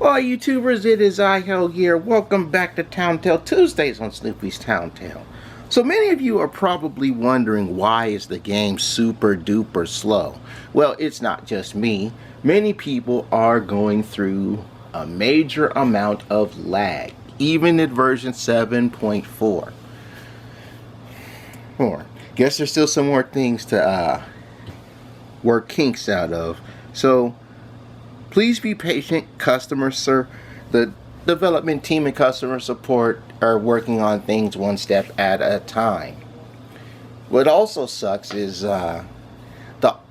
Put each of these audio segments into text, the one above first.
Well, YouTubers, it is I, Hell here. Welcome back to Town Tale Tuesdays on Snoopy's Town Tale. So many of you are probably wondering, why is the game super duper slow? Well, it's not just me. Many people are going through a major amount of lag, even at version 7.4. Guess there's still some more things to work kinks out of. So please be patient. The development team and customer support are working on things one step at a time. What also sucks is the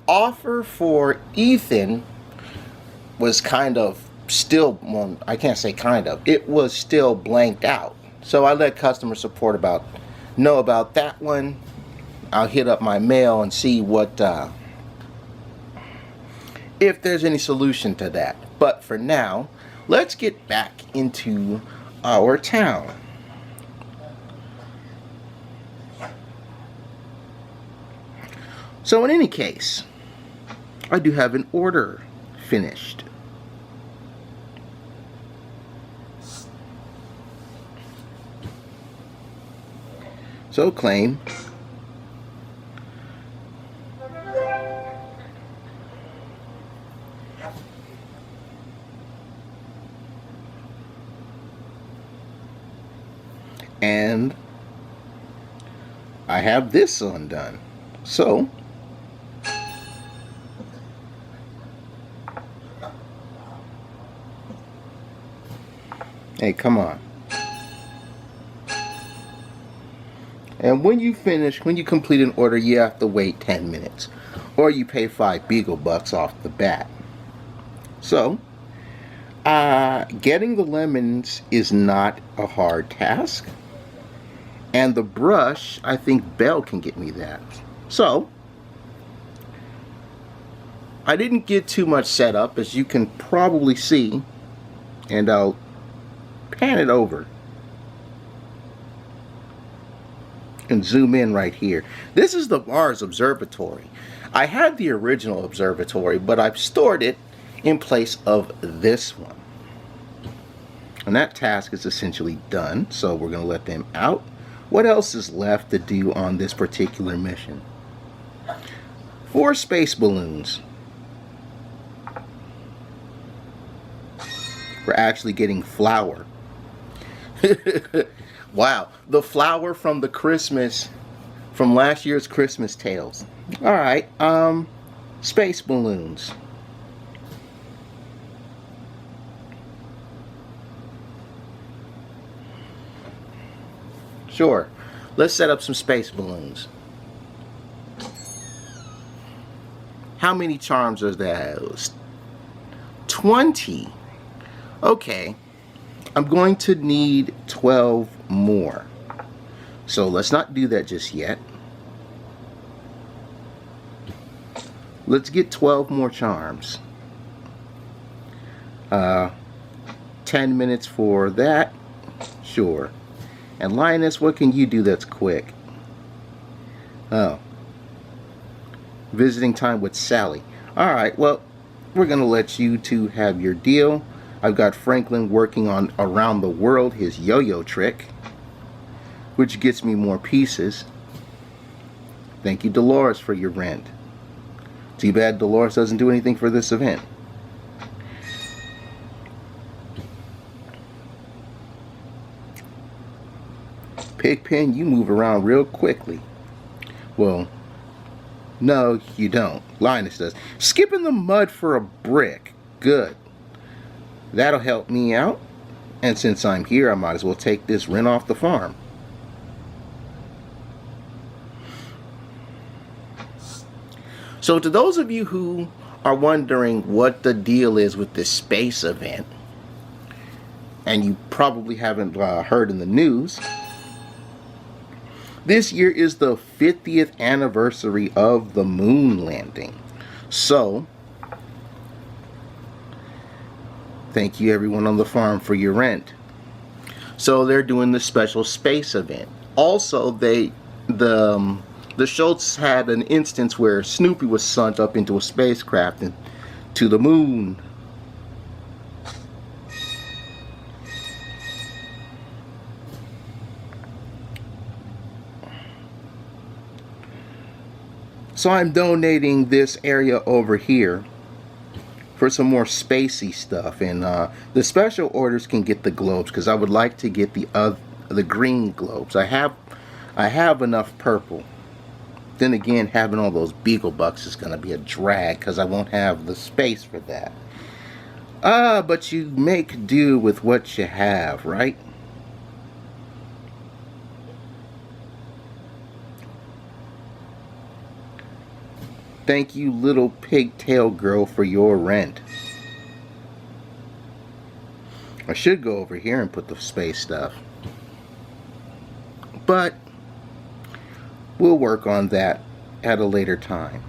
offer for Ethan was kind of still, well, I can't say kind of, it was still blanked out. So I let customer support know about that one. I'll hit up my mail and see what if there's any solution to that. But for now, let's get back into our town. So in any case, I do have an order finished. So claim. And I have this undone. So hey, come on. And when you complete an order, you have to wait 10 minutes. Or you pay 5 Beagle Bucks off the bat. So getting the lemons is not a hard task. And the brush, I think Belle can get me that. So I didn't get too much setup, as you can probably see. And I'll pan it over and zoom in right here. This is the Mars Observatory. I had the original observatory, but I've stored it in place of this one. And that task is essentially done, so we're going to let them out. What else is left to do on this particular mission? 4 space balloons. We're actually getting flour. Wow, the flour from last year's Christmas tales. Alright, space balloons. Sure, let's set up some space balloons. How many charms are those? 20. Okay, I'm going to need 12 more. So let's not do that just yet. Let's get 12 more charms. 10 minutes for that. Sure. And Lioness, what can you do that's quick? Oh. Visiting time with Sally. Alright, well, we're going to let you two have your deal. I've got Franklin working on Around the World, his yo-yo trick, which gets me more pieces. Thank you, Dolores, for your rent. Too bad Dolores doesn't do anything for this event. Pigpen, you move around real quickly. Well, no, you don't. Linus does. Skip in the mud for a brick. Good. That'll help me out. And since I'm here, I might as well take this rent off the farm. So to those of you who are wondering what the deal is with this space event, and you probably haven't heard in the news, this year is the 50th anniversary of the moon landing. So, thank you everyone on the farm for your rent. So they're doing the special space event. Also, the Schultz had an instance where Snoopy was sent up into a spacecraft and to the moon. So I'm donating this area over here for some more spacey stuff, and the special orders can get the globes because I would like to get the green globes. I have enough purple. Then again, having all those beagle bucks is going to be a drag because I won't have the space for that. But you make do with what you have, right? Thank you, little pigtail girl, for your rent. I should go over here and put the space stuff. But we'll work on that at a later time.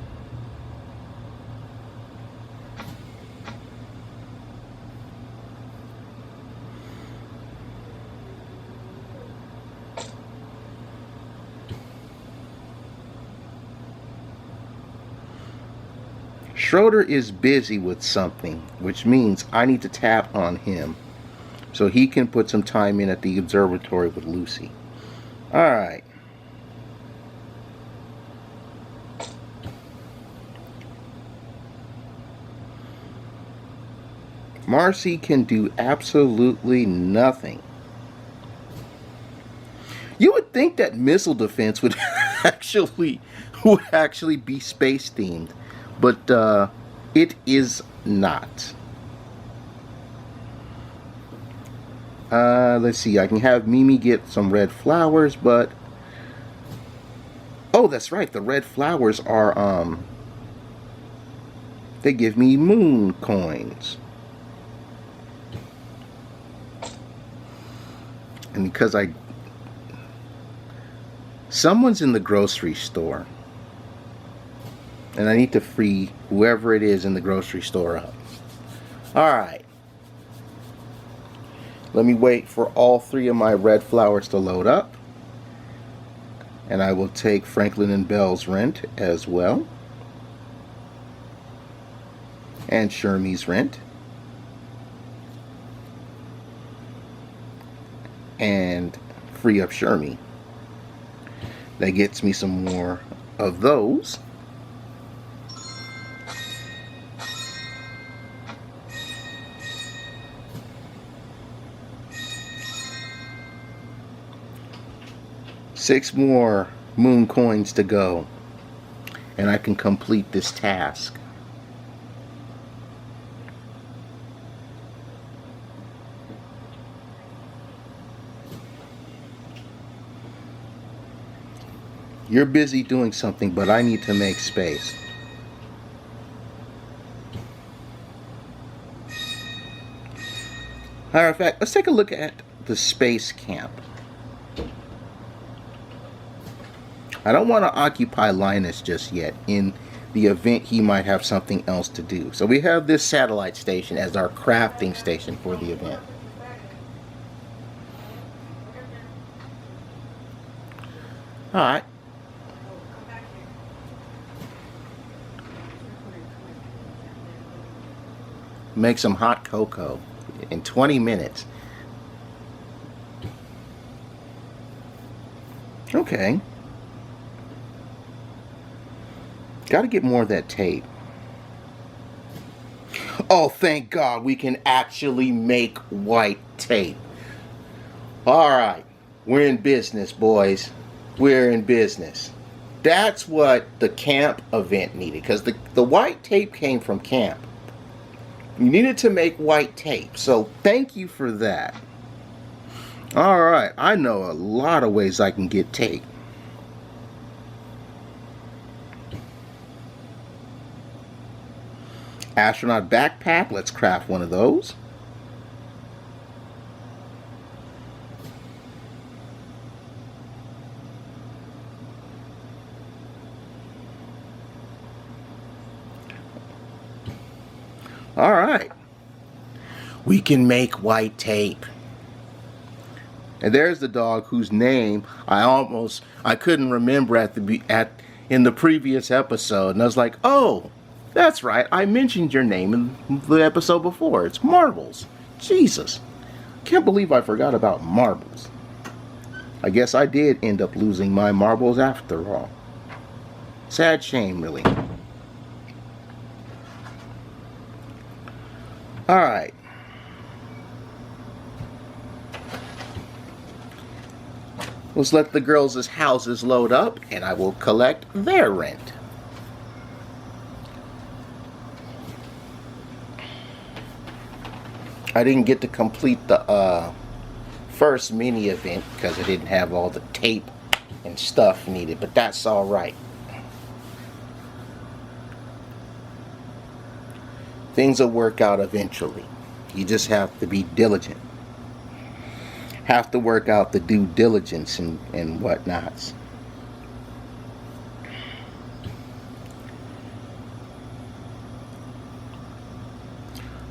Schroeder is busy with something, which means I need to tap on him so he can put some time in at the observatory with Lucy. Alright. Marcy can do absolutely nothing. You would think that missile defense would actually be space themed, but it is not. Let's see, I can have Mimi get some red flowers, but oh, that's right, the red flowers are they give me moon coins. And because someone's in the grocery store, and I need to free whoever it is in the grocery store up. Alright. Let me wait for all 3 of my red flowers to load up. And I will take Franklin and Belle's rent as well. And Shermie's rent. And free up Shermie. That gets me some more of those. Six more moon coins to go, and I can complete this task. You're busy doing something, but I need to make space. Matter of fact, let's take a look at the space camp. I don't want to occupy Linus just yet in the event he might have something else to do. So we have this satellite station as our crafting station for the event. Alright. Make some hot cocoa in 20 minutes. Okay. Got to get more of that tape. Oh, thank God we can actually make white tape. Alright, we're in business, boys. We're in business. That's what the camp event needed, because the white tape came from camp. You needed to make white tape, so thank you for that. Alright, I know a lot of ways I can get tape. Astronaut backpack, let's craft one of those. Alright. We can make white tape. And there's the dog whose name I couldn't remember in the previous episode, and I was like, oh, that's right, I mentioned your name in the episode before. It's Marbles. Jesus. Can't believe I forgot about Marbles. I guess I did end up losing my marbles after all. Sad shame, really. Alright. Let's let the girls' houses load up and I will collect their rent. I didn't get to complete the first mini event because I didn't have all the tape and stuff needed, but that's alright. Things will work out eventually. You just have to be diligent. Have to work out the due diligence and whatnots.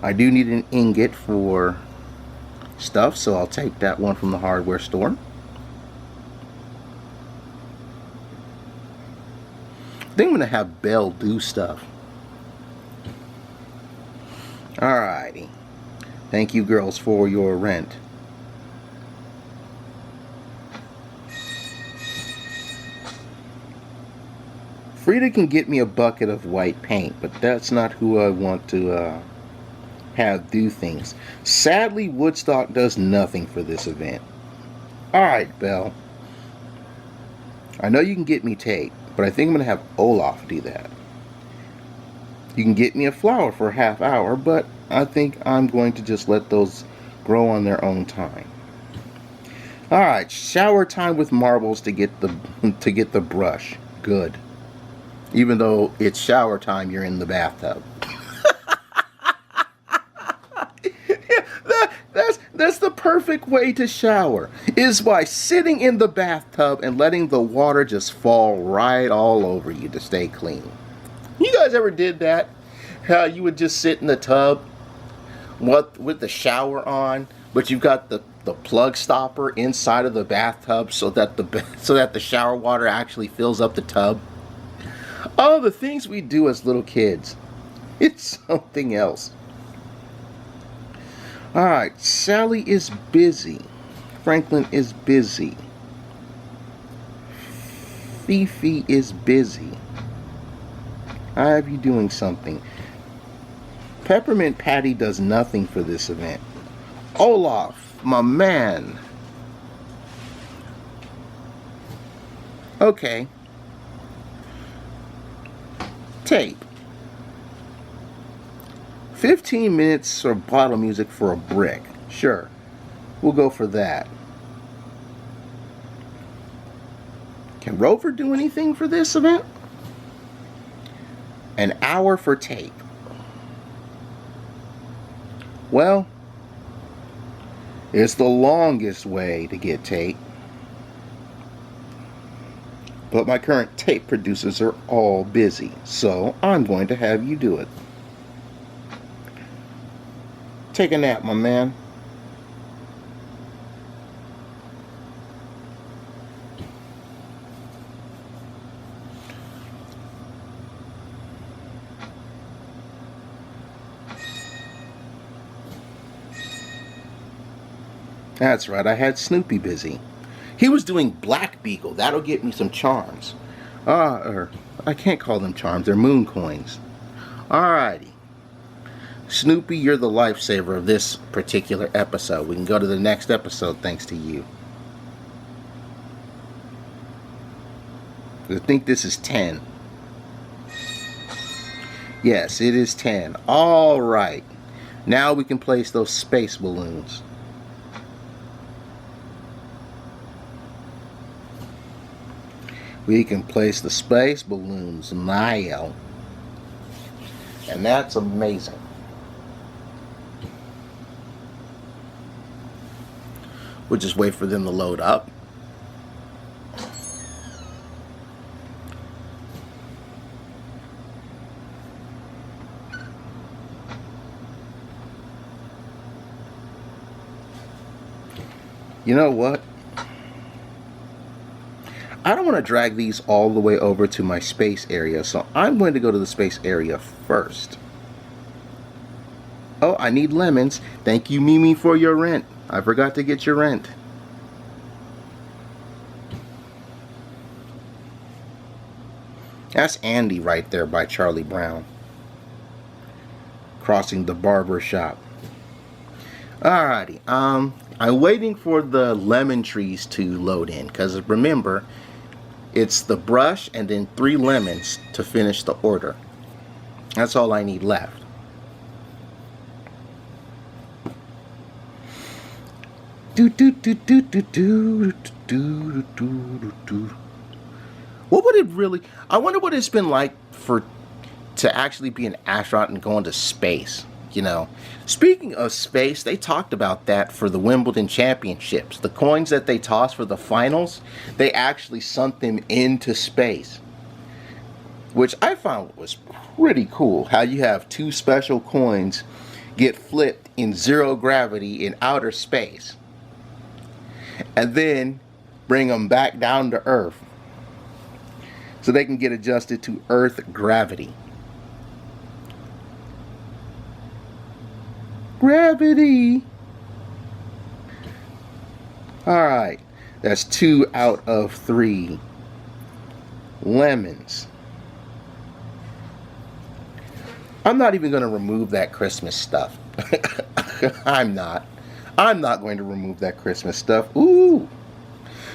I do need an ingot for stuff, so I'll take that one from the hardware store. I think I'm going to have Belle do stuff. Alrighty. Thank you girls for your rent. Frida can get me a bucket of white paint, but that's not who I want to have do things. Sadly, Woodstock does nothing for this event. Alright, Belle. I know you can get me tape, but I think I'm going to have Olaf do that. You can get me a flower for a half hour, but I think I'm going to just let those grow on their own time. Alright, shower time with marbles to get the brush. Good. Even though it's shower time, you're in the bathtub. That's the perfect way to shower, is by sitting in the bathtub and letting the water just fall right all over you to stay clean. You guys ever did that? How you would just sit in the tub with the shower on, but you've got the plug stopper inside of the bathtub so that the shower water actually fills up the tub. Oh, the things we do as little kids. It's something else. Alright, Sally is busy. Franklin is busy. Fifi is busy. I have you doing something. Peppermint Patty does nothing for this event. Olaf, my man. Okay. Tape. 15 minutes or bottle music for a brick. Sure. We'll go for that. Can Rover do anything for this event? An hour for tape. Well, it's the longest way to get tape. But my current tape producers are all busy, so I'm going to have you do it. Take a nap, my man. That's right, I had Snoopy busy. He was doing Black Beagle. That'll get me some charms. I can't call them charms. They're moon coins. Alrighty. Snoopy, you're the lifesaver of this particular episode. We can go to the next episode thanks to you. I think this is 10. Yes, it is 10. Alright. Now we can place those space balloons. We can place the space balloons now. And that's amazing. We'll just wait for them to load up. You know what? I don't want to drag these all the way over to my space area, so I'm going to go to the space area first. Oh, I need lemons. Thank you, Mimi, for your rent. I forgot to get your rent. That's Andy right there by Charlie Brown. Crossing the barber shop. Alrighty, I'm waiting for the lemon trees to load in, because remember, it's the brush and then 3 lemons to finish the order. That's all I need left. What would it really, I wonder what it's been like to actually be an astronaut and go into space. You know, speaking of space, they talked about that for the Wimbledon Championships. The coins that they tossed for the finals, they actually sunk them into space, which I found was pretty cool. How you have 2 special coins get flipped in 0 gravity in outer space, and then bring them back down to Earth so they can get adjusted to Earth gravity. Gravity. Alright, that's 2 out of 3 lemons. I'm not even going to remove that Christmas stuff. I'm not going to remove that Christmas stuff. Ooh.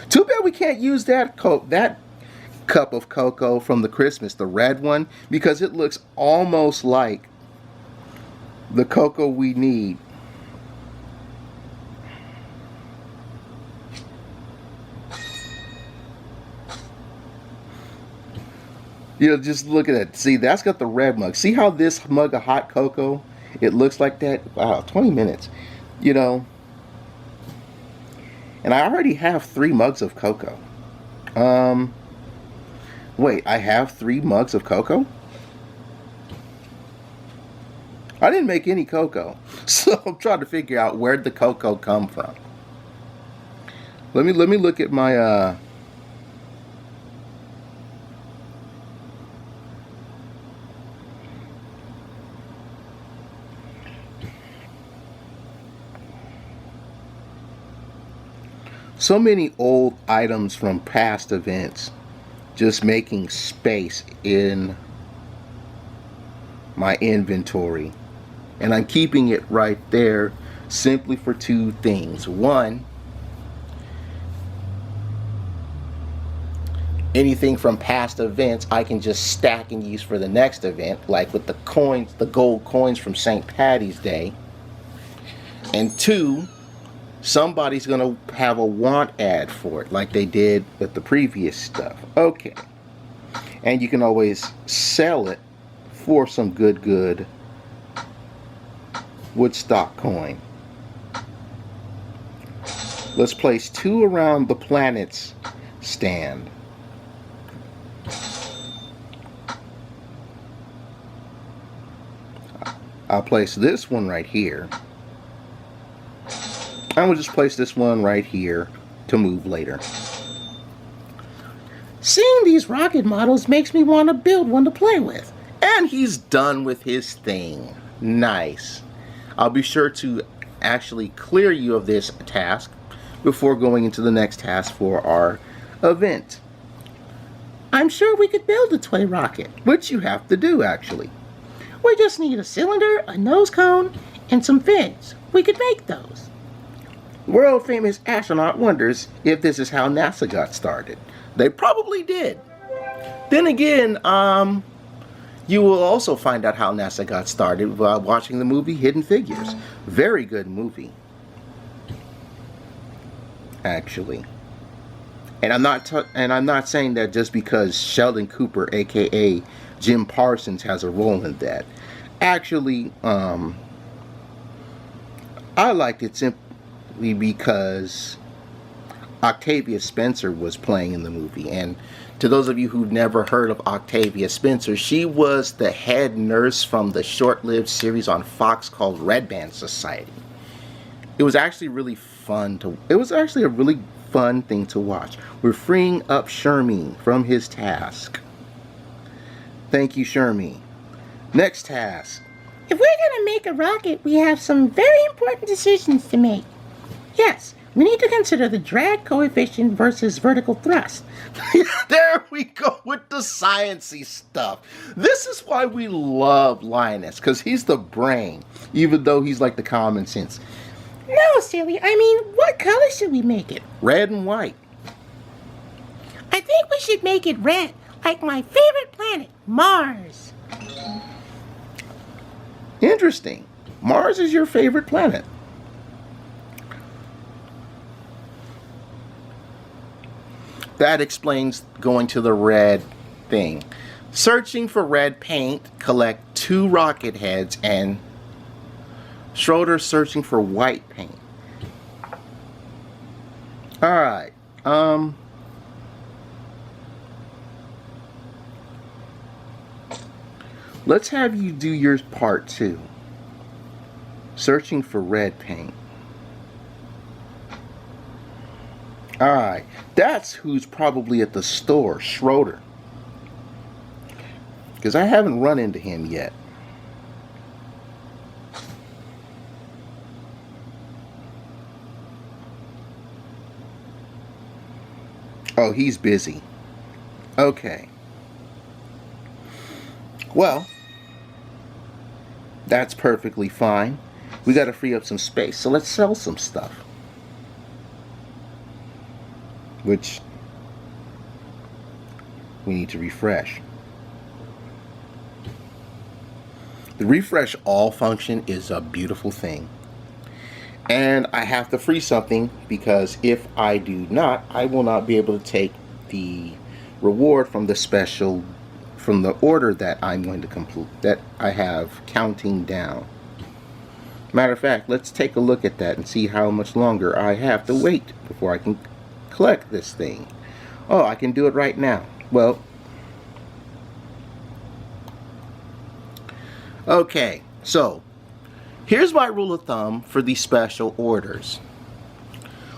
Too bad we can't use that cup of cocoa from the Christmas, the red one, because it looks almost like the cocoa we need. You know, just look at that. See, that's got the red mug. See how this mug of hot cocoa, it looks like that? Wow, 20 minutes. You know, and I already have 3 mugs of cocoa. Wait, I have 3 mugs of cocoa? I didn't make any cocoa, so I'm trying to figure out where'd the cocoa come from. Let me look at my so many old items from past events, just making space in my inventory. And I'm keeping it right there simply for 2 things. One, anything from past events I can just stack and use for the next event, like with the coins, the gold coins from St. Patty's Day. And 2, somebody's gonna have a want ad for it, like they did with the previous stuff. Okay. And you can always sell it for some good Woodstock coin. Let's place 2 around the planet's stand. I'll place this one right here. And we'll just place this one right here to move later. Seeing these rocket models makes me want to build one to play with. And he's done with his thing. Nice. I'll be sure to actually clear you of this task before going into the next task for our event. I'm sure we could build a toy rocket, which you have to do actually. We just need a cylinder, a nose cone, and some fins. We could make those. World famous astronaut wonders if this is how NASA got started. They probably did. Then again, you will also find out how NASA got started while watching the movie Hidden Figures. Very good movie, actually. And I'm not saying that just because Sheldon Cooper, aka Jim Parsons, has a role in that. Actually, I liked it simply because Octavia Spencer was playing in the movie. And to those of you who've never heard of Octavia Spencer, she was the head nurse from the short-lived series on Fox called Red Band Society. It was actually really fun it was actually a really fun thing to watch. We're freeing up Shermie from his task. Thank you, Shermie. Next task. If we're gonna make a rocket, we have some very important decisions to make. Yes, We need to consider the drag coefficient versus vertical thrust. There we go with the sciencey stuff. This is why we love Linus, because he's the brain, even though he's like the common sense. No, silly. I mean, what color should we make it? Red and white. I think we should make it red, like my favorite planet, Mars. Interesting. Mars is your favorite planet. That explains going to the red thing. Searching for red paint, collect 2 rocket heads, and Schroeder searching for white paint. Alright. Let's have you do your part too. Searching for red paint. Alright, that's who's probably at the store, Schroeder. Because I haven't run into him yet. Oh, he's busy. Okay. Well, that's perfectly fine. We got to free up some space, so let's sell some stuff. Which we need to refresh. The refresh all function is a beautiful thing. And I have to free something, because if I do not, I will not be able to take the reward from the special, from the order that I'm going to complete, that I have counting down. Matter of fact, let's take a look at that and see how much longer I have to wait before I can collect this thing. Oh, I can do it right now. Well, okay, so here's my rule of thumb for these special orders.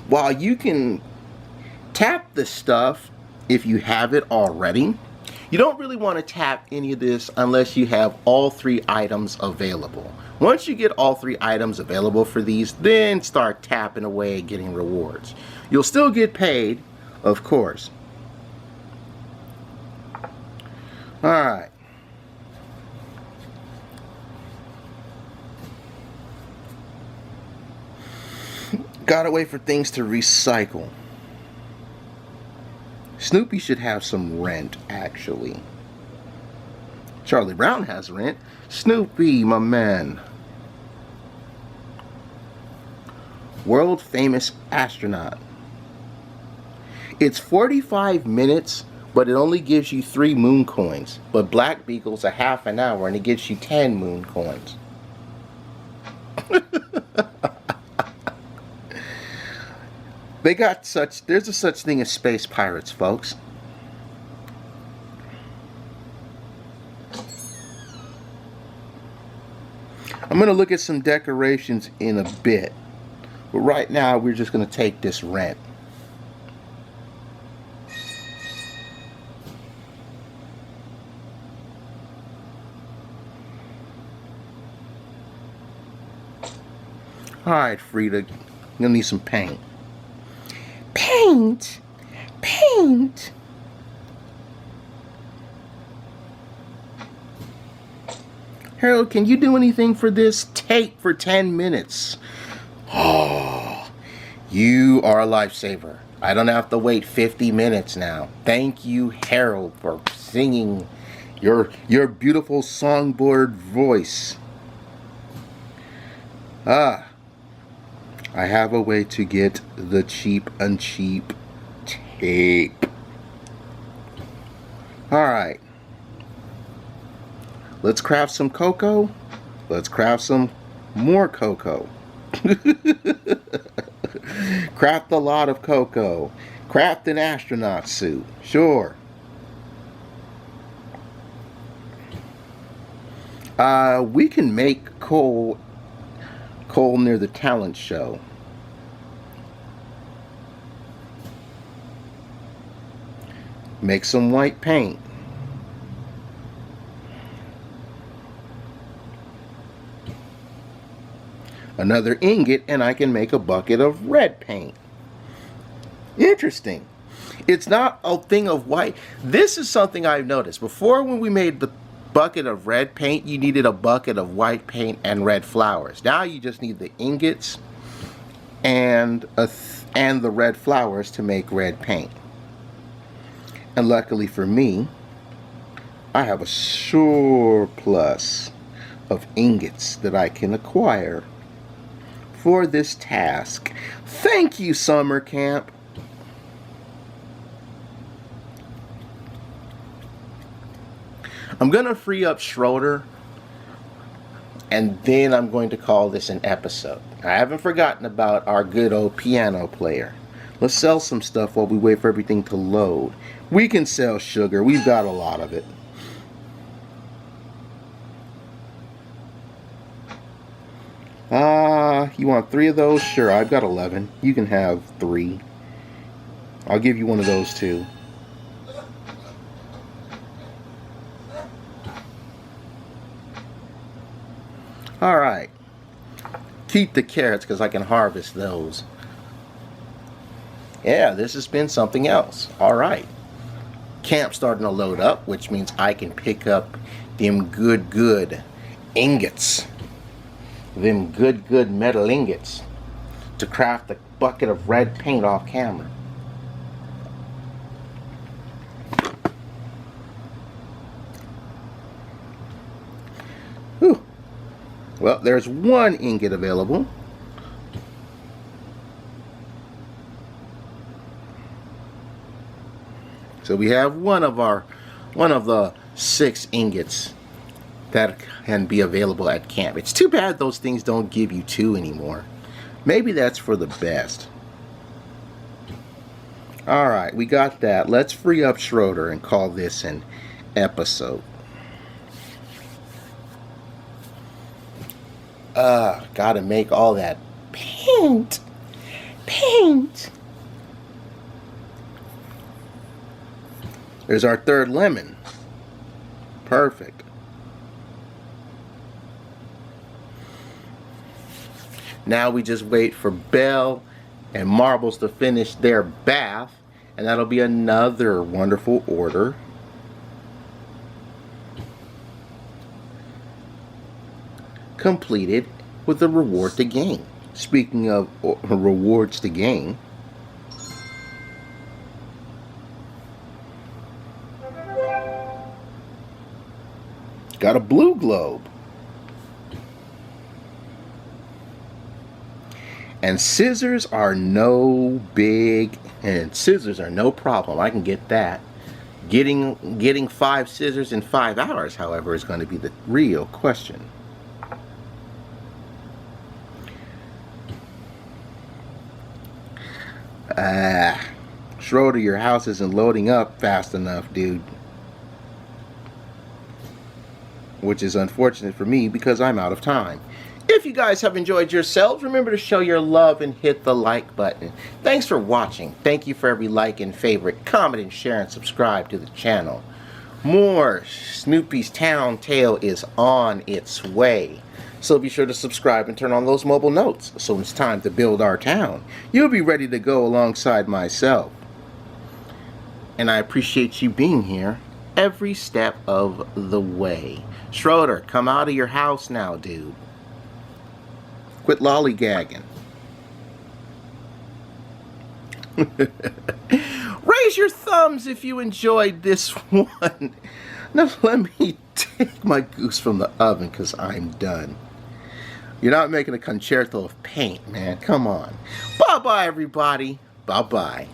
While you can tap this stuff if you have it already, you don't really want to tap any of this unless you have all 3 items available. Once you get all 3 items available for these, then start tapping away and getting rewards. You'll still get paid, of course. Alright. Gotta wait for things to recycle. Snoopy should have some rent, actually. Charlie Brown has rent. Snoopy, my man. World famous astronaut. It's 45 minutes, but it only gives you 3 moon coins. But Black Beagle's a half an hour and it gives you 10 moon coins. They got such, there's a such thing as space pirates, folks. I'm going to look at some decorations in a bit. But right now, we're just going to take this rent. Alright, Frida. You'll need some paint. Paint? Paint? Harold, can you do anything for this tape for 10 minutes? Oh, you are a lifesaver. I don't have to wait 50 minutes now. Thank you, Harold, for singing your beautiful songbird voice. I have a way to get the cheap and cheap tape. Alright. Let's craft some cocoa. Let's craft some more cocoa. Craft a lot of cocoa. Craft an astronaut suit. Sure. We can make coal near the talent show. Make some white paint. Another ingot and I can make a bucket of red paint. Interesting. It's not a thing of white. This is something I've noticed. Before, when we made the bucket of red paint, you needed a bucket of white paint and red flowers. Now you just need the ingots and the red flowers to make red paint. And luckily for me, I have a surplus of ingots that I can acquire for this task. Thank you, summer camp. I'm gonna free up Schroeder, and then I'm going to call this an episode. I haven't forgotten about our good old piano player. Let's sell some stuff while we wait for everything to load. We can sell sugar. We've got a lot of it. You want 3 of those? Sure, I've got 11. You can have 3. I'll give you one of those too. Alright. Keep the carrots because I can harvest those. Yeah, this has been something else. Alright. Camp's starting to load up, which means I can pick up them good ingots. Them good metal ingots to craft a bucket of red paint off camera. Whew. Well, there's 1 ingot available. So we have one of the 6 ingots that can be available at camp. It's too bad those things don't give you 2 anymore. Maybe that's for the best. Alright, we got that. Let's free up Schroeder and call this an episode. Gotta make all that paint. There's our 3rd lemon. Perfect. Now we just wait for Belle and Marbles to finish their bath, and that'll be another wonderful order. Completed with a reward to gain. Speaking of rewards to gain, got a blue globe. And scissors are no problem. I can get that. Getting 5 scissors in 5 hours, however, is going to be the real question. Schroeder, your house isn't loading up fast enough, dude. Which is unfortunate for me because I'm out of time. If you guys have enjoyed yourselves, remember to show your love and hit the like button. Thanks for watching. Thank you for every like and favorite, comment and share and subscribe to the channel. More Snoopy's Town Tale is on its way. So be sure to subscribe and turn on those mobile notes. So when it's time to build our town, you'll be ready to go alongside myself. And I appreciate you being here every step of the way. Schroeder, come out of your house now, dude. Quit lollygagging. Raise your thumbs if you enjoyed this one. Now let me take my goose from the oven because I'm done. You're not making a concerto of paint, man. Come on. Bye-bye, everybody. Bye-bye.